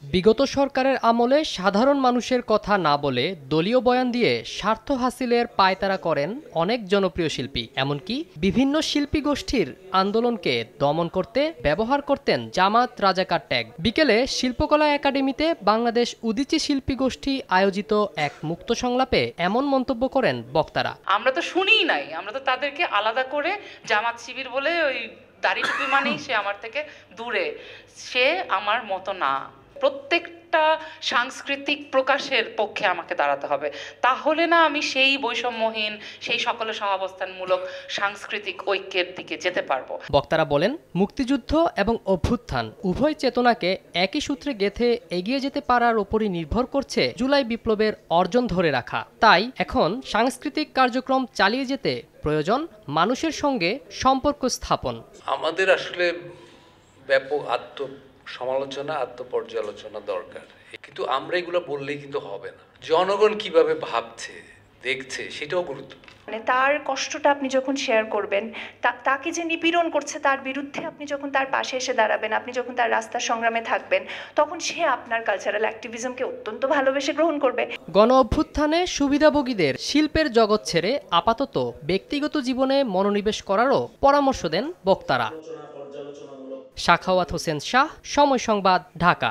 বিগত সরকারের আমলে সাধারণ মানুষের কথা না বলে দলীয় বয়ান দিয়ে স্বার্থ হাসিলের পায়তারা করেন অনেক জনপ্রিয় শিল্পী। এমনকি বিভিন্ন শিল্পী গোষ্ঠীর আন্দোলনকে দমন করতে ব্যবহার করতেন জামাত রাজাকার ট্যাগ। বিকেলে শিল্পকলা একাডেমিতে বাংলাদেশ উদীচী শিল্পী গোষ্ঠী আয়োজিত এক মুক্ত সংলাপে এমন মন্তব্য করেন বক্তারা। আমরা তো শুনিই নাই, আমরা তো তাদেরকে আলাদা করে জামাত শিবির বলে ওই দাড়ি টুপি মানেই সে আমার থেকে দূরে, সে আমার মতো না। প্রত্যেকটা সাংস্কৃতিক প্রকাশের পক্ষে আমাকে দাঁড়াতে হবে, তাহলে না আমি সেই বৈষম্যহীন, সেই সকলে সহাবস্থানমূলক সাংস্কৃতিক ঐক্যের দিকে যেতে পারবো। বক্তারা বলেন, মুক্তিযুদ্ধ এবং অভ্যুত্থান উভয় চেতনাকে একই সূত্রে গেঁথে এগিয়ে যেতে পারার উপরই নির্ভর করছে জুলাই বিপ্লবের অর্জন ধরে রাখা। তাই এখন সাংস্কৃতিক কার্যক্রম চালিয়ে যেতে প্রয়োজন মানুষের সঙ্গে সম্পর্ক স্থাপন। আমাদের আসলে ব্যাপক সমালোচনা, আত্মপর্যালোচনা দরকার, কিন্তু আমরা এগুলো বললেই কিন্তু হবে না। জনগণ কিভাবে ভাবছে, দেখছে, সেটাও গুরুত্বপূর্ণ। মানে তার কষ্টটা আপনি যখন শেয়ার করবেন, তাকে যে নিপীড়ন করছে তার বিরুদ্ধে আপনি যখন তার পাশে এসে দাঁড়াবেন, আপনি যখন তার রাস্তার সংগ্রামে থাকবেন, তখন সে আপনার কালচারাল অ্যাক্টিভিজমকে অত্যন্ত ভালোবেসে গ্রহণ করবে। গণ অভ্যুত্থানে সুবিধাভোগীদের শিল্পের জগৎ ছেড়ে আপাতত ব্যক্তিগত জীবনে মনোনিবেশ করারও পরামর্শ দেন বক্তারা। সাখাওয়াত হোসেন শাহ, সময় সংবাদ, ঢাকা।